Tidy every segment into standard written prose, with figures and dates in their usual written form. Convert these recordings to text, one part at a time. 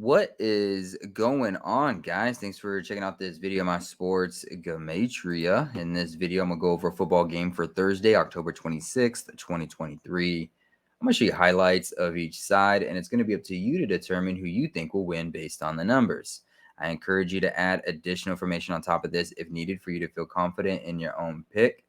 What is going on, guys? Thanks for checking out this video of my sports Gematria. In this video, I'm going to go over a football game for Thursday, October 26th, 2023. I'm going to show you highlights of each side, and it's going to be up to you to determine who you think will win based on the numbers. I encourage you to add additional information on top of this if needed for you to feel confident in your own pick.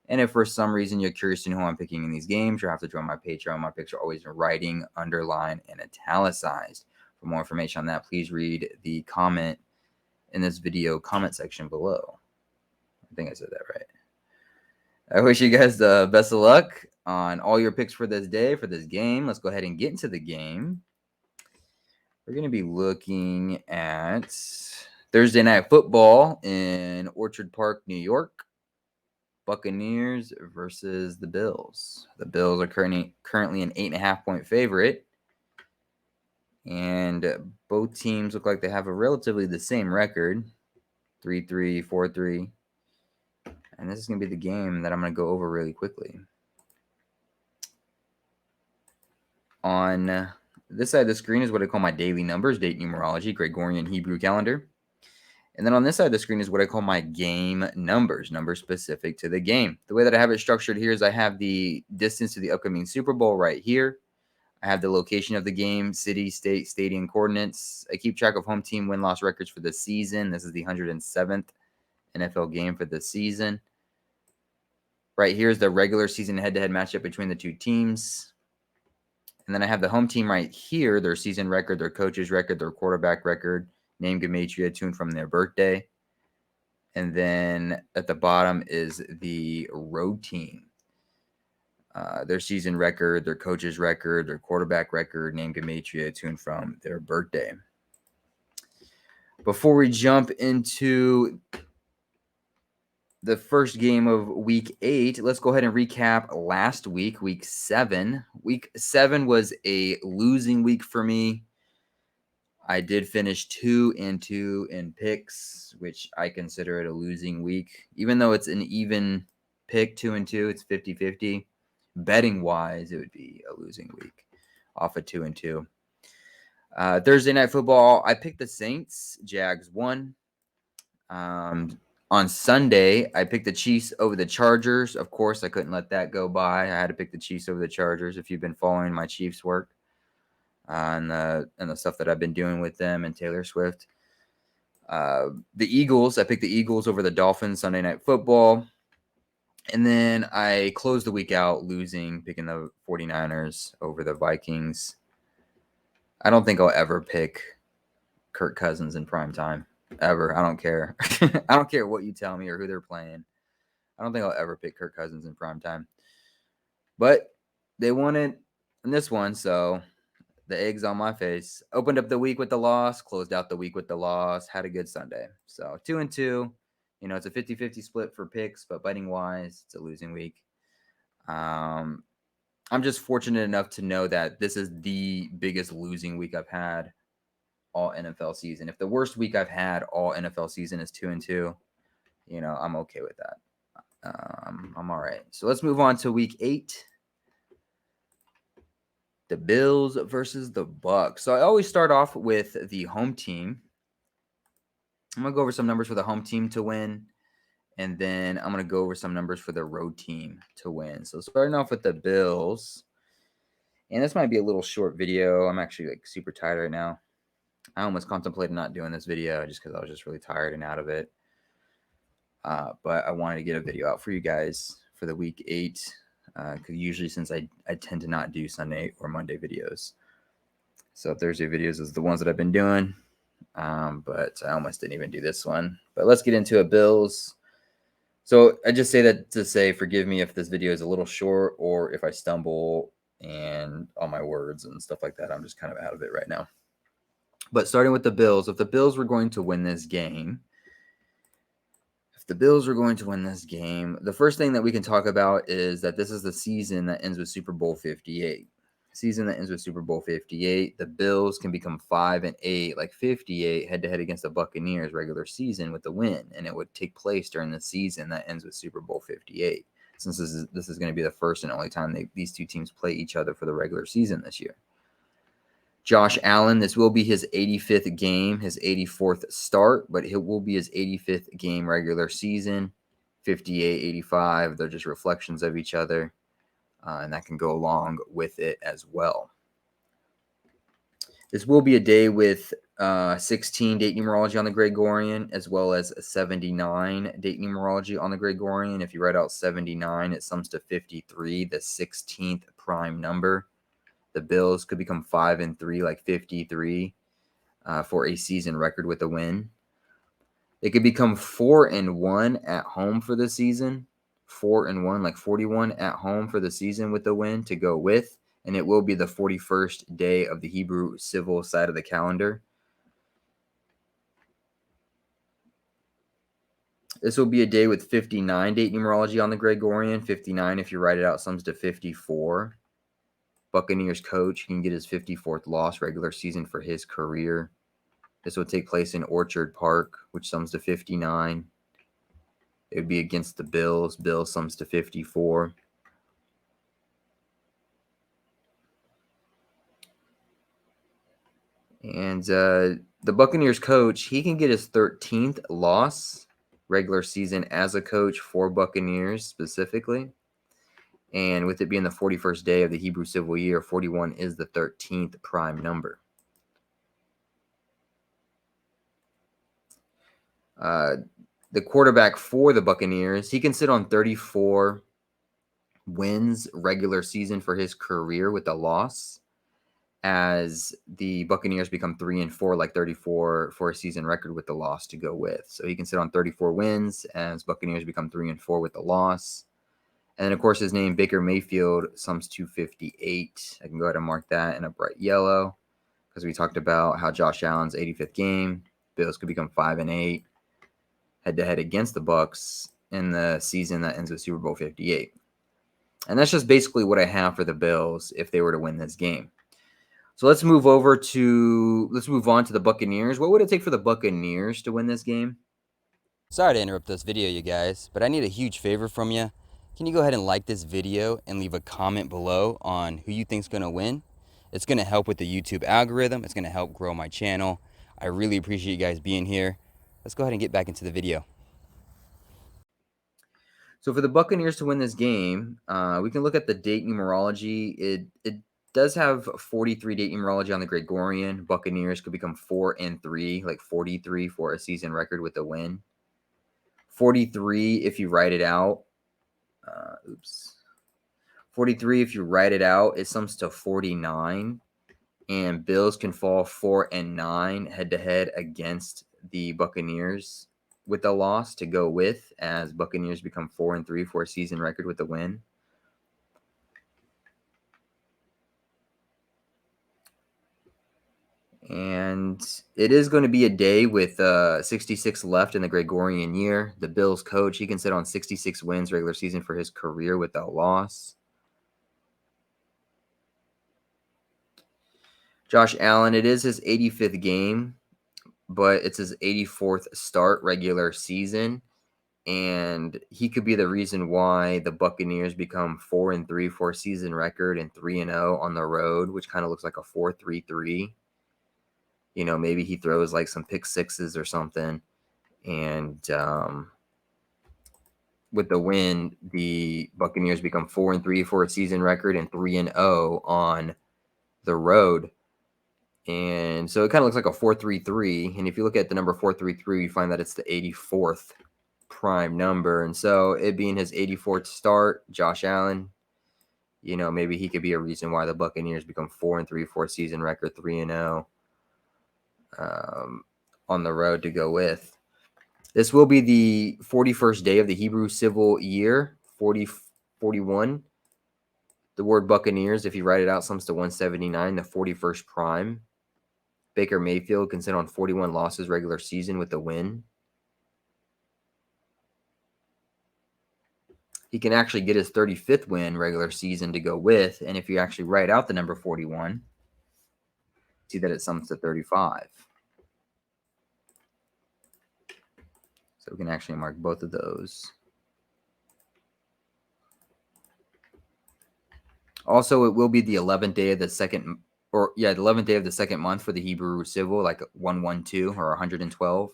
And if for some reason you're curious to know who I'm picking in these games, you'll have to join my Patreon. My picks are always in writing, underlined, and italicized. For more information on that, please read the comment in this video comment section below. I think I said that right. I wish you guys the best of luck on all your picks for this day, for this game. Let's go ahead and get into the game. We're going to be looking at Thursday Night Football in Orchard Park, New York. Buccaneers versus the Bills. The Bills are currently an 8.5-point favorite. And both teams look like they have a relatively the same record, 3-3, 4-3. And this is going to be the game that I'm going to go over really quickly. On this side of the screen is what I call my daily numbers, date numerology, Gregorian Hebrew calendar. And then on this side of the screen is what I call my game numbers specific to the game. The way that I have it structured here is I have the distance to the upcoming Super Bowl right here. I have the location of the game, city, state, stadium coordinates. I keep track of home team win-loss records for the season. This is the 107th NFL game for the season. Right here is the regular season head-to-head matchup between the two teams. And then I have the home team right here, their season record, their coach's record, their quarterback record, name Gematria tuned from their birthday. And then at the bottom is the road team. Their season record, their coach's record, their quarterback record, name Gematria tuned from their birthday. Before we jump into the first game of week 8, let's go ahead and recap last week, week 7. Week 7 was a losing week for me. I did finish 2-2 in picks, which I consider it a losing week. Even though it's an even pick, 2-2, it's 50-50. Betting wise, it would be a losing week off of 2-2. Thursday Night Football, I picked the Saints. Jags won. On Sunday, I picked the Chiefs over the Chargers. Of course, I couldn't let that go by. I had to pick the Chiefs over the Chargers. If you've been following my Chiefs work and the stuff that I've been doing with them and Taylor Swift. The Eagles, I picked the Eagles over the Dolphins Sunday Night Football. And then I closed the week out losing, picking the 49ers over the Vikings. I don't think I'll ever pick Kirk Cousins in prime time. Ever. I don't care. I don't care what you tell me or who they're playing. I don't think I'll ever pick Kirk Cousins in prime time. But they won it in this one, so the egg's on my face. Opened up the week with the loss, closed out the week with the loss, had a good Sunday. So 2-2. It's a 50-50 split for picks, but betting-wise, it's a losing week. I'm just fortunate enough to know that this is the biggest losing week I've had all NFL season. If the worst week I've had all NFL season is 2-2, I'm okay with that. I'm all right. So let's move on to week 8. The Bills versus the Bucs. So I always start off with the home team. I'm going to go over some numbers for the home team to win, and then I'm going to go over some numbers for the road team to win. So starting off with the Bills, and this might be a little short video. I'm actually super tired right now. I almost contemplated not doing this video just because I was just really tired and out of it. But I wanted to get a video out for you guys for the week 8, because usually since I tend to not do Sunday or Monday videos. So Thursday videos is the ones that I've been doing. But I almost didn't even do this one. But let's get into it, Bills. So I just say that to say forgive me if this video is a little short or if I stumble and all my words and stuff like that. I'm just kind of out of it right now. But starting with the Bills, if the Bills were going to win this game, the first thing that we can talk about is that this is the season that ends with Super Bowl 58. The Bills can become 5-8, like 58, head-to-head against the Buccaneers regular season with the win, and it would take place during the season that ends with Super Bowl 58, since this is going to be the first and only time these two teams play each other for the regular season this year. Josh Allen, this will be his 85th game, his 84th start, but it will be his 85th game regular season. 58, 85, they're just reflections of each other, and that can go along with it as well. This will be a day with 16 date numerology on the Gregorian, as well as 79 date numerology on the Gregorian. If you write out 79, it sums to 53, the 16th prime number. The Bills could become 5-3, like 53, for a season record with a win. They could become 4-1 at home for the season. 4-1, like 41 at home for the season with the win to go with. And it will be the 41st day of the Hebrew civil side of the calendar. This will be a day with 59 date numerology on the Gregorian. 59, if you write it out, sums to 54. Buccaneers coach can get his 54th loss regular season for his career. This will take place in Orchard Park, which sums to 59. It would be against the Bills. Bills sums to 54. And the Buccaneers coach, he can get his 13th loss regular season as a coach for Buccaneers specifically. And with it being the 41st day of the Hebrew civil year, 41 is the 13th prime number. The quarterback for the Buccaneers, he can sit on 34 wins regular season for his career with a loss, as the Buccaneers become 3-4, like 34 for a season record with the loss to go with. So he can sit on 34 wins as Buccaneers become 3-4 with the loss. And then, of course, his name, Baker Mayfield, sums to 58. I can go ahead and mark that in a bright yellow because we talked about how Josh Allen's 85th game, Bills could become 5-8 head-to-head against the Bucs in the season that ends with Super Bowl 58. And that's just basically what I have for the Bills if they were to win this game. So let's move on to the Buccaneers. What would it take for the Buccaneers to win this game? Sorry to interrupt this video, you guys, but I need a huge favor from you. Can you go ahead and like this video and leave a comment below on who you think's going to win? It's going to help with the YouTube algorithm. It's going to help grow my channel. I really appreciate you guys being here. Let's go ahead and get back into the video. So for the Buccaneers to win this game, we can look at the date numerology. It does have 43 date numerology on the Gregorian. Buccaneers could become 4-3, like 43 for a season record with a win. 43, if you write it out. 43, if you write it out, it sums to 49. And Bills can fall 4-9 head-to-head against the Buccaneers with a loss to go with, as Buccaneers become 4-3 for a season record with a win. And it is going to be a day with 66 left in the Gregorian year. The Bills coach, he can sit on 66 wins regular season for his career without loss. Josh Allen, it is his 85th game, but it's his 84th start regular season. And he could be the reason why the Buccaneers become 4-3 for a season record and 3-0 on the road, which kind of looks like a 4-3-3. You know, maybe he throws like some pick sixes or something. And with the win, the Buccaneers become 4-3 for a season record and 3-0 on the road. And so it kind of looks like a 4-3-3. And if you look at the number 4-3-3, you find that it's the 84th prime number. And so it being his 84th start, Josh Allen, you know, maybe he could be a reason why the Buccaneers become 4-3 for a season record, 3-0 on the road to go with. This will be the 41st day of the Hebrew civil year, 41. The word Buccaneers, if you write it out, sums to 179, the 41st prime. Baker Mayfield can sit on 41 losses regular season with a win. He can actually get his 35th win regular season to go with. And if you actually write out the number 41, see that it sums to 35. So we can actually mark both of those. Also, it will be the 11th day of the second or yeah, the 11th day of the second month for the Hebrew civil, like 112 or 112.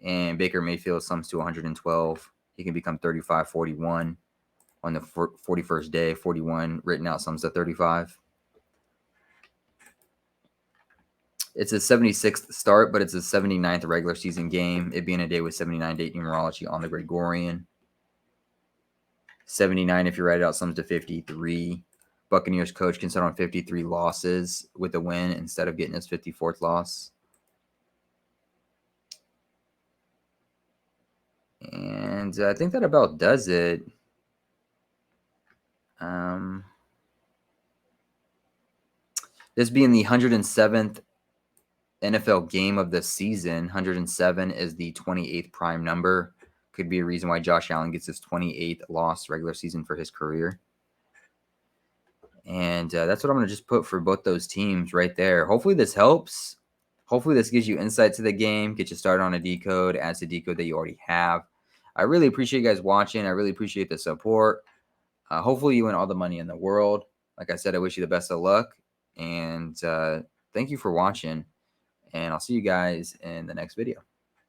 And Baker Mayfield sums to 112. He can become 35-41 on the 41st day. 41 written out sums to 35. It's a 76th start, but it's a 79th regular season game. It being a day with 79 date numerology on the Gregorian. 79, if you write it out, sums to 53. Buccaneers coach can sit on 53 losses with a win instead of getting his 54th loss. And I think that about does it. This being the 107th NFL game of the season, 107 is the 28th prime number. Could be a reason why Josh Allen gets his 28th loss regular season for his career. And that's what I'm going to just put for both those teams right there. Hopefully this helps. Hopefully this gives you insight to the game, get you started on a decode, adds a decode that you already have. I really appreciate you guys watching. I really appreciate the support. Hopefully you win all the money in the world. Like I said, I wish you the best of luck. And thank you for watching. And I'll see you guys in the next video.